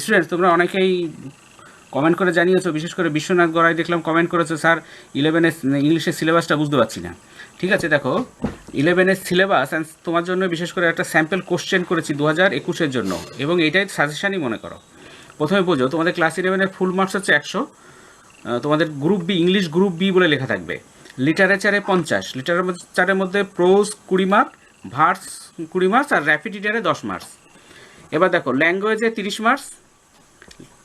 Students তোমরা অনেকেই comment করে জানিয়েছো, বিশেষ করে বিশ্বনাথ গড়াই দেখলাম কমেন্ট করেছে, স্যার 11-এর ইংলিশের সিলেবাসটা বুঝতে পারছি না। ঠিক আছে, দেখো 11-এর সিলেবাস অ্যান্ড তোমার জন্য বিশেষ করে একটা স্যাম্পল কোশ্চেন করেছি 2021-এর জন্য, এবং এটাই সাজেশানই মনে করো। প্রথমে বোঝো, তোমাদের ক্লাস 11-এর ফুল মার্কস হচ্ছে 100, তোমাদের group B, English group B বলে লেখা থাকবে। লিটারেচারে 50, লিটারেচারের মধ্যে প্রোজ 20 মার্ক, ভার্স 20 মার্কস, আর র্যাপিড রিডারে 10 মার্কস। এবার দেখো ল্যাঙ্গুয়েজে 30 মার্কস,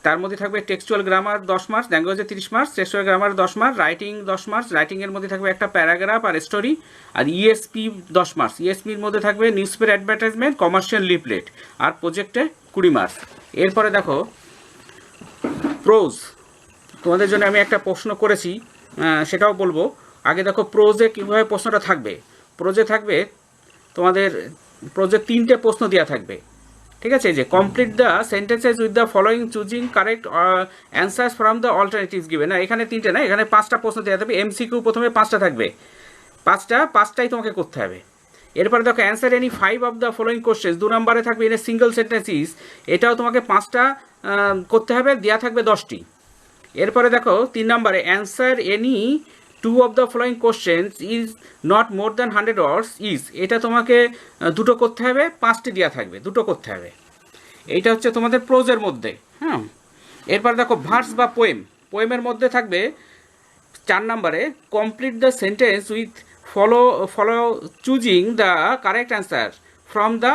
তার মধ্যে থাকবে টেক্সচুয়াল গ্রামার 10 মার্কস, ল্যাঙ্গুয়েজে 30 marks, textual grammar 10 marks, writing 10 marks, রাইটিংয়ের মধ্যে থাকবে একটা প্যারাগ্রাফ আর স্টোরি, আর ইএসপি 10 মার্কস, ইএসপির মধ্যে থাকবে newspaper advertisement, commercial leaflet, আর প্রজেক্টে 20 মার্কস। এরপরে দেখো প্রোজ, তোমাদের জন্য আমি একটা প্রশ্ন করেছি, সেটাও বলবো। আগে দেখো প্রোজে কীভাবে প্রশ্নটা থাকবে। প্রোজে থাকবে তোমাদের, প্রোজে 3টে প্রশ্ন দেওয়া থাকবে। ঠিক আছে, যে complete the sentences with the following choosing correct answers from the alternatives given. না, এখানে 3টে না, এখানে 5টা প্রশ্ন দেওয়া থাকবে। এমসিকিউ প্রথমে 5টা থাকবে, 5টাই তোমাকে করতে হবে। এরপরে দেখো answer any 5 of the following questions, 2 নম্বরে থাকবে ইন এ সিঙ্গল সেন্টেন্সিস, এটাও তোমাকে 5টা করতে হবে, দেওয়া থাকবে 10টি। এরপরে দেখো 3 নম্বরে answer any 2 of the following questions is not more than 100 words is, এটা তোমাকে 2টো করতে হবে, 5টি দেওয়া থাকবে, 2টো করতে হবে। এইটা হচ্ছে তোমাদের প্রোজের মধ্যে। হ্যাঁ, এরপর দেখো ভার্স বা পোয়েম, পোয়েমের মধ্যে থাকবে 4 নম্বরে complete the sentence with follow choosing the correct answer from the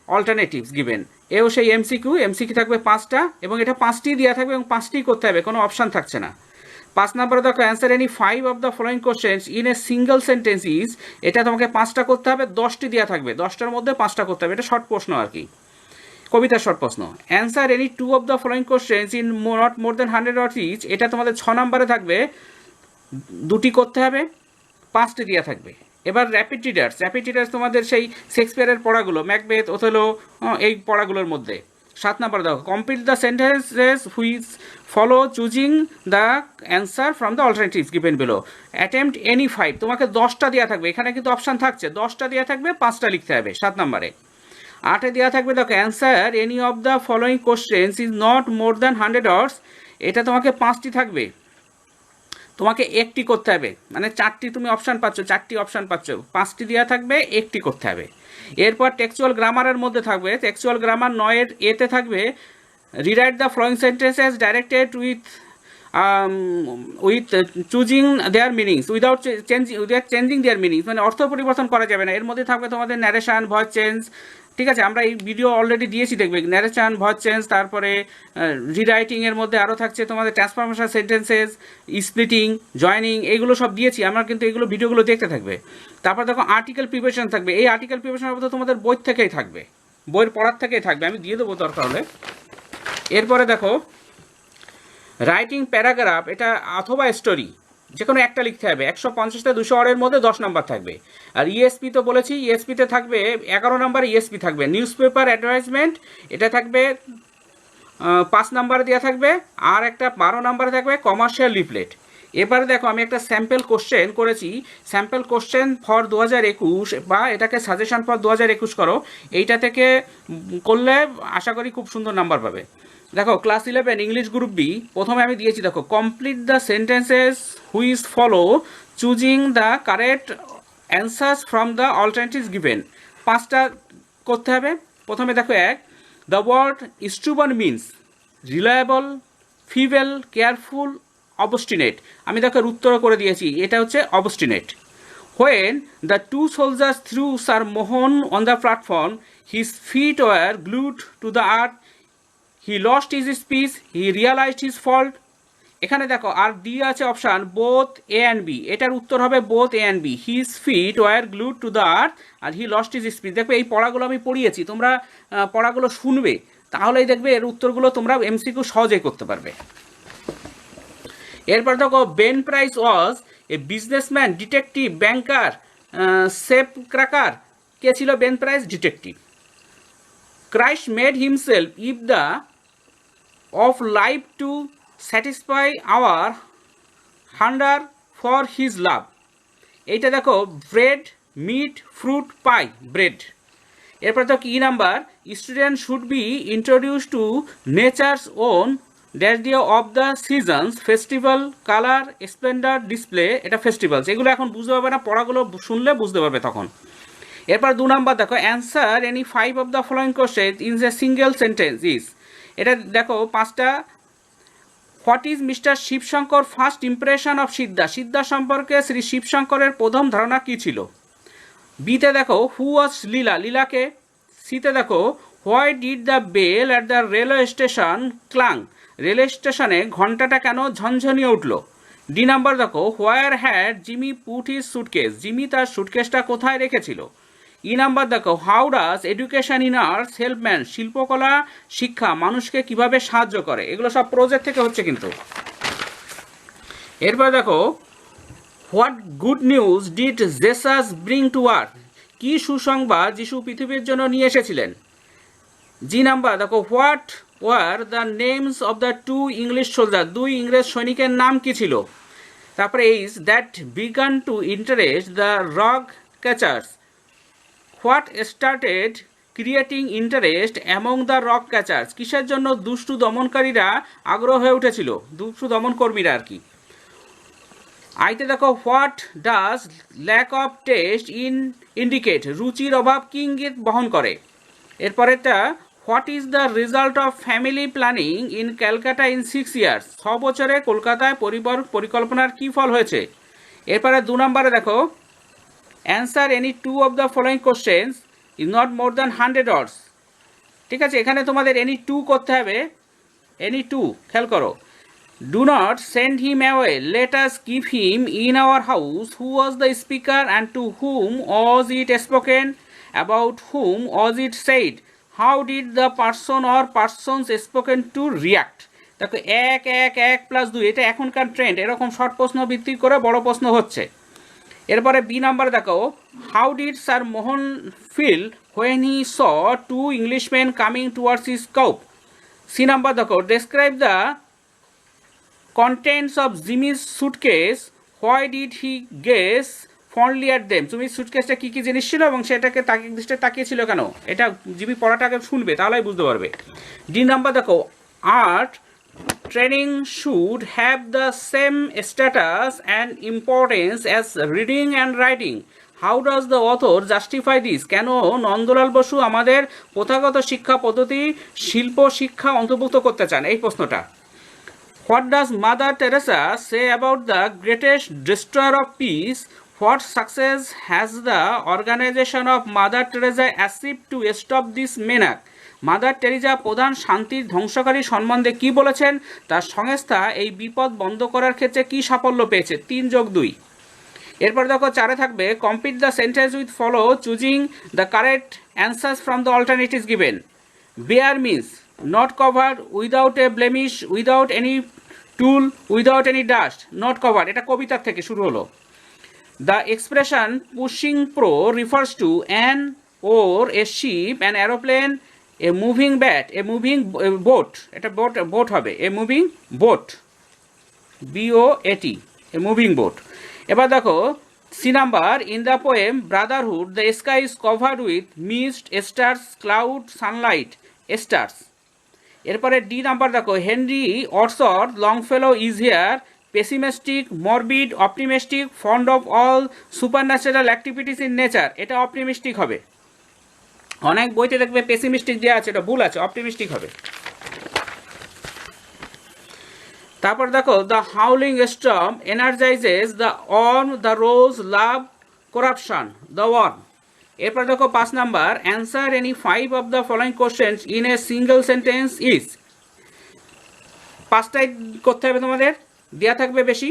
alternatives given. এও সেই এমসিকিউ থাকবে 5টা, এবং এটা 5টি দেওয়া থাকবে এবং 5টিই করতে হবে, কোনো অপশান থাকছে না। 5 নম্বরে দেখো answer any 5 of the following questions in a single sentence is, এটা তোমাকে 5টা করতে হবে, 10টি দেওয়া থাকবে, 10টার মধ্যে 5টা করতে হবে। এটা শর্ট প্রশ্ন আর কি, কবিতার শর্ট প্রশ্ন। Answer any 2 of the following questions in not more than 100 words each, এটা তোমাদের 6 নম্বরে থাকবে, 2টি করতে হবে, 5টি দেওয়া থাকবে। এবার র্যাপিড রিডার্স তোমাদের সেই শেক্সপিয়ারের পড়াগুলো, ম্যাকবেথ, ওথেলো, এই পড়াগুলোর মধ্যে। 7 নম্বর দেখো complete the sentences which follow choosing the answer from the alternatives given below. Attempt any 5, তোমাকে 10টা দেওয়া থাকবে, এখানে কিন্তু অপশান থাকছে, 10টা দেওয়া থাকবে, 5টা লিখতে হবে 7 নম্বরে। 8-এ দেওয়া থাকবে দেখো answer any of the following questions is not more than 100 ওয়ার্ডস, এটা তোমাকে 5টি থাকবে, তোমাকে একটি করতে হবে, মানে 4টি তুমি অপশান পাচ্ছ, 4টি অপশান পাচ্ছ, 5টি দেওয়া থাকবে, একটি করতে হবে। এরপর টেক্সচুয়াল গ্রামারের মধ্যে থাকবে, টেক্সচুয়াল গ্রামার 9-এর এতে থাকবে rewrite the following sentences directed with choosing their meanings without changing their meanings, মানে অর্থ পরিবর্তন করা যাবে না। এর মধ্যে থাকবে তোমাদের ন্যারেশন, ভয়েস চেঞ্জ। ঠিক আছে, আমরা এই ভিডিও অলরেডি দিয়েছি, দেখবে ন্যারেশন, ভয়েস চেঞ্জ, তারপরে রিরাইটিংয়ের মধ্যে আরও থাকছে তোমাদের ট্রান্সফরমেশন সেন্টেন্সেস, স্প্লিটিং, জয়নিং, এইগুলো সব দিয়েছি আমরা, কিন্তু এগুলো ভিডিওগুলো দেখতে থাকবে। তারপর দেখো আর্টিকেল প্রিপারেশন থাকবে, এই আর্টিকেল প্রিপারেশনের মধ্যে তোমাদের বই থেকেই থাকবে, বইয়ের পড়ার থেকেই থাকবে, আমি দিয়ে দেবো দরকার হলে। এরপরে দেখো রাইটিং প্যারাগ্রাফ, এটা অথবা স্টোরি, যে কোনো একটা লিখতে হবে, 150 থেকে 200 ওয়ার্ডের মধ্যে 10 নাম্বার থাকবে। আর ইএসপি তো বলেছি, ইএসপিতে থাকবে 11 নাম্বার ইএসপি থাকবে। নিউজ পেপার অ্যাডভার্টাইজমেন্ট, এটা থাকবে 5 নাম্বারে দেওয়া থাকবে, আর একটা 12 নাম্বারে থাকবে কমার্শিয়াল লিফলেট। এবারে দেখো আমি একটা স্যাম্পল কোশ্চেন করেছি, স্যাম্পল কোশ্চেন ফর 2021, বা এটাকে সাজেশন ফর 2021 করো, এইটা থেকে করলে আশা করি খুব সুন্দর নাম্বার পাবে। দেখো ক্লাস 11 ইংলিশ গ্রুপ বি, প্রথমে আমি দিয়েছি দেখো complete the sentences which follow choosing the correct answers from the alternatives given. 5টা করতে হবে। প্রথমে দেখো 1, the word stubborn means reliable, feeble, careful, obstinate. আমি দেখো উত্তর করে দিয়েছি, এটা হচ্ছে obstinate. When the 2 soldiers threw Sir Mohan on the platform, his feet were glued to the earth, he lost his speech, he realized his fault. এখানে দেখো আর ডি আছে option both A and B, এটার উত্তর হবে both A and B. His feet were glued to the earth আর he lost his speech. দেখবে এই পড়াগুলো আমি পড়িয়েছি, তোমরা পড়াগুলো শুনবে, তাহলেই দেখবে এর উত্তরগুলো তোমরা এমসিকিউ সহজেই করতে পারবে। এরপর দেখো Ben Price was a businessman, detective, banker, safe cracker. কে ছিল Ben Price? Detective. Christ made himself if the of life to satisfy our hunger for his love. এইটা দেখো bread, meat, fruit, pie, bread. এরপর তো কি number, student should be introduce to nature's own dash দিয়ে of the seasons festival colour splendour display, এটা festivals, এগুলো এখন বুঝতে পারবে না, পড়াগুলো শুনলে বুঝতে পারবে তখন। এরপর 2 নাম্বার দেখো, answer any 5 of the following question in a single sentence is, এটা দেখো 5টা। What is mister Shivshankar first impression of Siddha, Siddha সম্পর্কে শ্রী শিবশঙ্করের প্রথম ধারণা কী ছিল। বিতে দেখো হু ওয়াজ লীলা, লীলাকে। সিতে দেখো why did the bell at the railway station clang, railway স্টেশনে ঘন্টাটা কেন ঝনঝনিয়ে উঠল। ডি নাম্বার দেখো where had Jimmy put his suitcase, Jimmy তার সুটকেসটা কোথায় রেখেছিল। ই নাম্বার দেখো how does education in arts help man, শিল্পকলা শিক্ষা মানুষকে কিভাবে সাহায্য করে। এগুলো সব প্রজেক্ট থেকে হচ্ছে কিন্তু। এরপর দেখো what good news did Jesus bring to earth, কী সুসংবাদ যিশু পৃথিবীর জন্য নিয়ে এসেছিলেন। জি নাম্বার দেখো what were the names of the 2 English soldier, 2 ইংরেজ সৈনিকের নাম কি ছিল। তারপরে is that began to interest the rock catchers, what started creating interest among the rock catchers, কিসের জন্য দুষ্টু দমনকারীরা আগ্রহ হয়ে উঠেছিল, দুষ্টু দমনকর্মীরা আর কি। আইতে দেখো what does lack of taste indicate, রুচির অভাব কি ইঙ্গিত বহন করে। এরপরেরটা what is the result of family planning in Calcutta in 6 years, 6 বছরে কলকাতায় পরিকল্পনার কী ফল হয়েছে। এরপরে 2 নম্বরে দেখো answer any 2 of the following questions is not more than 100 ওয়ার্ডস। ঠিক আছে, এখানে তোমাদের এনি 2 করতে হবে, এনি 2 খেয়াল করো। Do not send him away. Let us keep him in our house. Who was the speaker and to whom was it spoken? About whom was it said? How did the person or persons spoken to react? দেখো 1 1 1 plus 2, এটা এখনকার trend, এরকম short প্রশ্ন ভিত্তি করে বড় প্রশ্ন হচ্ছে। এরপরে বি নাম্বার দেখো how did sir Mohan feel when he saw 2 Englishman coming towards his coupe. C number দেখো describe the contents of Jimmy's suitcase, why did he gaze fondly at them, তুমি সুটকেসটা কী কী জিনিস ছিল এবং সেটাকে দৃষ্টিতে তাকিয়েছিল কেন, এটা জিমি পড়াটাকে শুনবে তাহলেই বুঝতে পারবে। ডি নাম্বার দেখো art training should have the same status and importance as reading and writing, how does the author justify this, কেন নন্দলাল বসু আমাদের প্রথাগত শিক্ষা পদ্ধতি শিল্প শিক্ষা অন্তর্ভুক্ত করতে চান, এই প্রশ্নটা। What does Mother Teresa say about the greatest destroyer of peace? What success has the organization of Mother Teresa achieved to stop this menace? Mother Teresa প্রধান শান্তির ধ্বংসকারী সম্বন্ধে কি বলেছেন, তার সংস্থা এই বিপদ বন্ধ করার ক্ষেত্রে কি সাফল্য পেয়েছে। 3 যোগ 2। এরপর দেখো 4 থাকবে complete the sentence with follow choosing the correct answers from the alternatives given. Bare means not covered, without a blemish, without any tool, without any dust, not covered, এটা কবিতার থেকে শুরু হলো। The expression pushing pro refers to an oar, a ship, an aeroplane, a moving bat, a moving boat, এটা boat হবে, a moving boat, BOAT, a moving boat। এবার দেখো C number in the poem brotherhood the sky is covered with mist stars cloud sunlight stars. এরপরে D number দেখো Henry Wadsworth Longfellow is here pessimistic morbid optimistic fond of all supernatural activities in nature, এটা optimistic হবে। অনেক বইতে দেখবে pessimistic দেওয়া আছে, এটা ভুল আছে, অপটিমিস্টিক হবে। তারপর দেখো the howling storm energizes the worm the rose love corruption the worm. এরপর দেখো 5 number answer any 5 of the following questions in a single sentence is, 5টাই করতে হবে তোমাদের, দেওয়া থাকবে বেশি।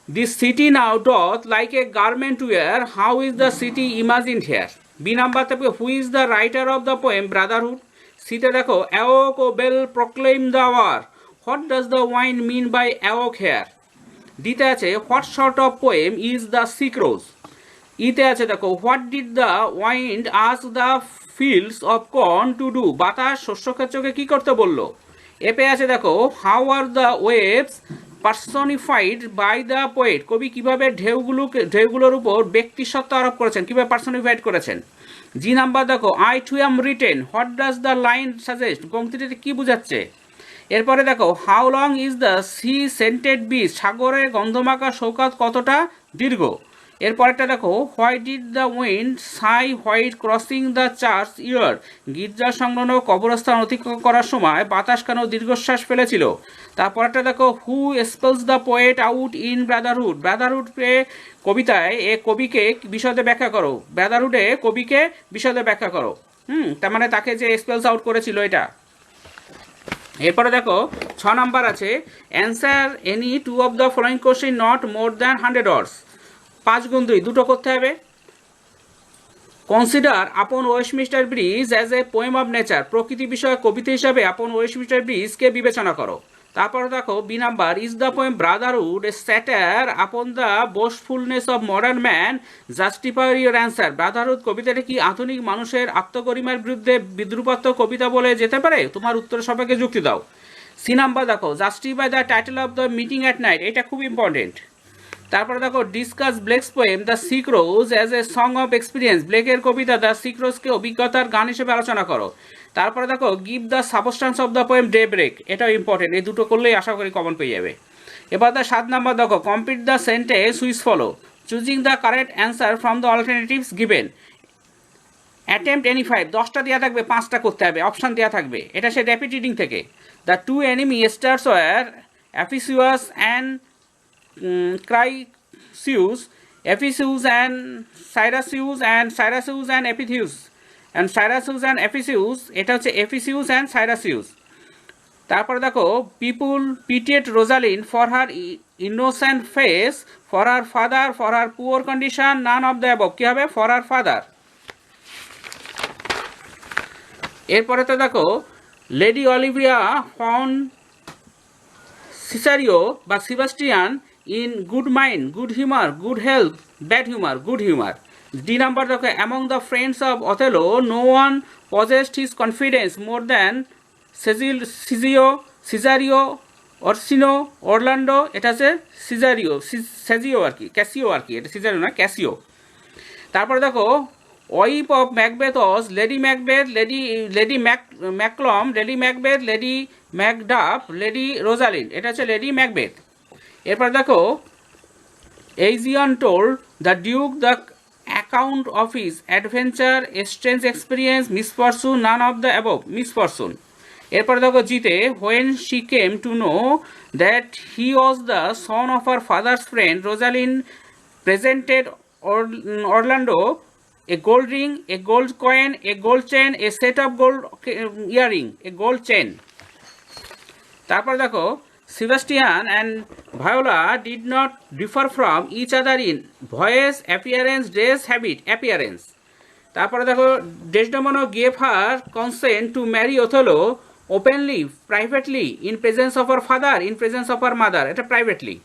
This city now doth like a garment wear, how is the city imagined here. B number থাকবে who is the writer of the poem brotherhood. সিতে দেখো awake O bell proclaim the war, what does the wine mean by awake here. ডিতে আছে what sort of poem is the sick rose. ইতে আছে দেখো what did the wind ask the fields of corn to do, বাতাস শস্যক্ষেত্রকে কি করতে বললো। এপে আছে দেখো how are the waves personified by the poet, কবি কীভাবে ঢেউগুলোর উপর ব্যক্তিসত্ত্ব আরোপ করেছেন, কীভাবে পার্সনিফাইড করেছেন। জি নাম্বার দেখো, I too am written, what does the line suggest, পংক্তিটিতে কী বোঝাচ্ছে। এরপরে দেখো, how long is the sea scented beach, সাগরের গন্ধমাখা সৈকত কতটা দীর্ঘ। এরপরেরটা দেখো, why did the wind sigh while crossing the churchyard, গির্জা সংলগ্ন কবরস্থান অতিক্রম করার সময় বাতাস কেন দীর্ঘশ্বাস ফেলেছিল। তারপরটা দেখো, who spells the poet out in brotherhood, ব্রাদারহুডে কবিতায় এ কবিকে বিশদে ব্যাখ্যা করো, ব্রাদারহুডে কবিকে বিশদে ব্যাখ্যা করো। তার মানে তাকে যে স্পেলস আউট করেছিল এটা। এরপরে দেখো 6 নাম্বার আছে, answer any two of the following question not more than 100 words, 5 গুণ 2 দুটো করতে হবে। Consider upon Westminster Bridge as a poem of nature, প্রকৃতি বিষয়ক কবিতা হিসাবে আপন ওয়েস্টমিনিস্টার ব্রিজকে বিবেচনা করো। তারপরে দেখো B number, is the poem brotherhood a satire upon the boastfulness of modern man, justify your answer, brotherhood কবিতাটা কি আধুনিক মানুষের আত্মগরিমার বিরুদ্ধে বিদ্রুপাত্মক কবিতা বলে যেতে পারে, তোমার উত্তর সবাইকে যুক্তি দাও। সি নাম্বার দেখো, justify the title of the meeting at night, এটা খুব ইম্পর্টেন্ট। তারপরে দেখো, discuss Blake's poem the sick rose as a song of experience, ব্লেকের কবিতা দ্য সিক রোজকে অভিজ্ঞতার গান হিসেবে আলোচনা করো। তারপরে দেখো, give the substance of the poem daybreak, এটাও ইম্পর্টেন্ট, এই দুটো করলেই আশা করি কমন পেয়ে যাবে। এবার 7 নাম্বার দেখো, complete the sentence which follow, choosing the correct answer from the alternatives given. Attempt any 5, 10টা দেওয়া থাকবে, 5টা করতে হবে, অপশান দেওয়া থাকবে, এটা সে র্যাপিড রিডিং থেকে। The two enemy states were Ephesus and Syracuse, Ephesus and Syracuse and Syracuse and Epidaurus and Syracuse and Ephesus, এটা হচ্ছে এফিসিউস অ্যান্ড সাইরাসিউস। তারপরে দেখো, people pitied Rosalind for her innocent face, for her father, for her poor condition, none of the above, কী হবে, for her father. এরপরে তো দেখো, lady Olivia found Cesario বা Sebastian in good mind, good humour, good health, bad humour, good humour. D number দেখো, among the friends of Othello no one possessed his confidence more than Cesario, Orsino, Orlando, এটা হচ্ছে সেজিও আর কি, Casio আর কি, এটা সিজারিও না, Cassio. তারপরে দেখো, wife of Macbeth was lady Macbeth, lady Malcolm, lady Macbeth, lady Macduff, lady Rosalind, এটা হচ্ছে লেডি ম্যাকবেথ। এরপর দেখো, Aegeon told the duke the account of his adventure, strange experience, misfortune, none of the above, misfortune. এরপর দেখো জিতে, when she came to know that he was the son of her father's friend Rosalind presented Orlando a gold ring, a gold coin, a gold chain, a set of gold earring, a gold chain. তারপর দেখো, Sebastian and Viola did not differ from each other in voice, appearance, dress, habit, appearance. তারপরে দেখো, Desdemona gave her consent to marry Othello openly, privately, in presence of her father, in presence of her mother, এটা privately.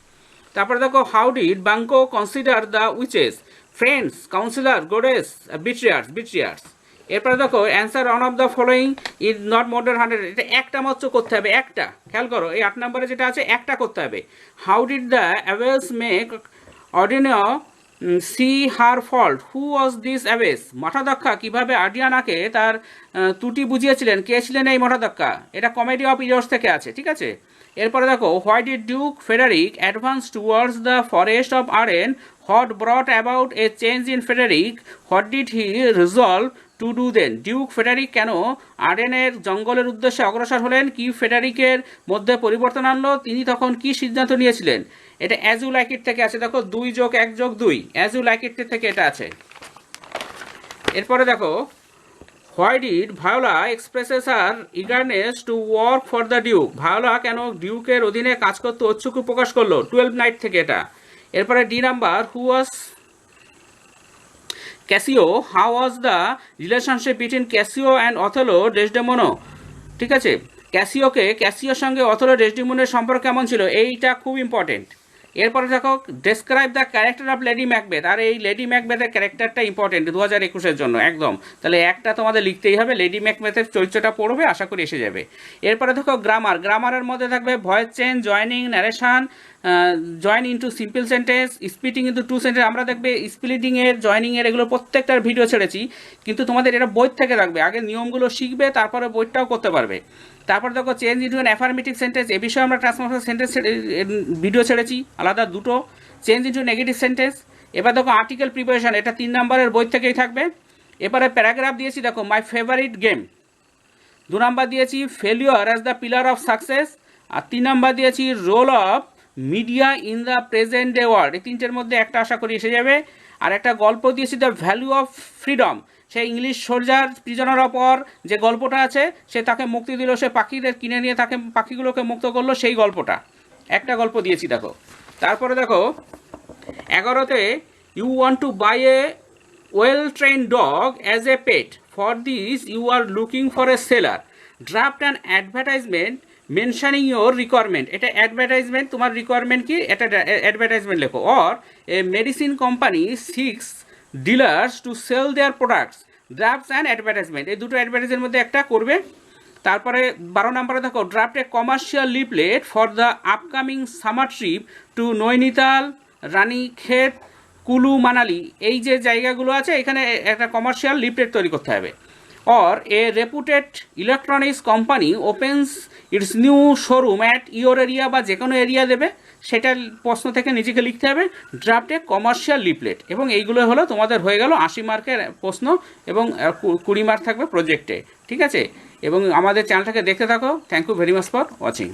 তারপরে দেখো, how did Banquo consider the witches, friends, counsellor, goddess, betrayers. এরপরে দেখো, answer one of the following is not more than 100, এটা একটা মাত্র করতে হবে, একটা। খেয়াল করো, এই 8 নম্বরে যেটা আছে একটা করতে হবে। How did the abbess make অর্ডিনিও see her fault, who was this abbess, মঠাধ্যক্ষা কীভাবে আর্ডিয়ানাকে তার ত্রুটি বুঝিয়েছিলেন, কে ছিলেন এই মঠাধ্যক্ষা, এটা কমেডি অফ ইয়র্স থেকে আছে, ঠিক আছে। এরপরে দেখো, why did duke Frederick advance towards the forest of Arden, what brought about a change in Frederick, what did he resolve to do then, duke Frederick কেন আরেনের জঙ্গলের উদ্দেশ্যে অগ্রসর হলেন, কি ফেডারিকের মধ্যে পরিবর্তন আনলো, তিনি তখন কি সিদ্ধান্ত নিয়েছিলেন, এটা অ্যাজ ইউ লাইক ইট থেকে আছে। দেখো 2+1+2, অ্যাজ ইউ লাইক ইট থেকে এটা আছে। এরপরে দেখো, why did Viola expresses her eagerness to work for the duke, Viola কেন ডিউকের অধীনে কাজ করতে উৎসুক প্রকাশ করলো, 12 নাইট থেকে এটা। এরপরে D number, who was Cassio, how was the relationship between Cassio and Othello Desdemona, ঠিক আছে। ক্যাসিওর সঙ্গে অথেলো ডেসডেমোনের সম্পর্ক কেমন ছিল, এইটা খুব ইম্পর্টেন্ট। এরপরে দেখো describe the character of lady Macbeth. আর এই লেডি ম্যাকবেথের ক্যারেক্টারটা ইম্পর্টেন্ট 2021-এর জন্য একদম, তাহলে একটা তোমাদের লিখতেই হবে, লেডি ম্যাকবেথের চরিত্রটা পড়বে, আশা করি এসে যাবে। এরপরে দেখো গ্রামার, গ্রামারের মধ্যে থাকবে voice change, joining, narration, join into simple sentence, splitting into two sentence. আমরা দেখবে স্প্লিটিংয়ের, জয়নিংয়ের এগুলো প্রত্যেকটার ভিডিও ছেড়েছি, কিন্তু তোমাদের এটা বই থেকে রাখবে, আগে নিয়মগুলো শিখবে, তারপরে বইটাও করতে পারবে। তারপর দেখো change into an affirmative sentence, এ বিষয়ে আমরা ট্রান্সফরমেশন সেন্টেন্স ভিডিও ছেড়েছি আলাদা দুটো। Change into negative sentence. এবার দেখো আর্টিকেল প্রিপারেশন, এটা 3 নম্বরের বই থেকেই থাকবে। এবারে প্যারাগ্রাফ দিয়েছি দেখো মাই ফেভারিট গেম। 2 নম্বর দিয়েছি failure as the pillar of success. আর 3 নম্বর দিয়েছি role of media in the present day world. এই তিনটের মধ্যে একটা আশা করি এসে যাবে। আর একটা গল্প দিয়েছি দ্য ভ্যালু অফ ফ্রিডম, সেই ইংলিশ সোলজার প্রিজনার অপর যে গল্পটা আছে, সে তাকে মুক্তি দিল, সে পাখিদের কিনে নিয়ে তাকে পাখিগুলোকে মুক্ত করলো, সেই গল্পটা একটা গল্প দিয়েছি দেখো। তারপরে দেখো 11তে you want to buy a well trained dog as a pet, for this you are looking for a seller, draft an advertisement mentioning your requirement. এটা অ্যাডভার্টাইজমেন্ট, তোমার রিকোয়ারমেন্ট কি, এটা অ্যাডভার্টাইজমেন্ট লেখো। Or a medicine company seeks dealers to sell their products, drafts and advertisement, এই দুটো অ্যাডভার্টাইজের মধ্যে একটা করবে। তারপরে 12 নম্বরে দেখো draft a commercial leaflet for the upcoming summer trip to Nainital, Ranikhet, Kullu, Manali, এই যে জায়গাগুলো আছে, এখানে একটা কমার্শিয়াল লিফলেট তৈরি করতে হবে। Or a রেপুটেড electronics company opens it's new showroom at your area, বা যে কোনো এরিয়া দেবে, সেটা প্রশ্ন থেকে নিজেকে লিখতে হবে ড্রাফটে কমার্শিয়াল লিফলেট। এবং এইগুলো হলো তোমাদের হয়ে গেল 80 মার্কের প্রশ্ন, এবং 20 মার্ক থাকবে প্রজেক্টে। ঠিক আছে, এবং আমাদের চ্যানেলটাকে দেখতে থাকো। Thank you very much for watching.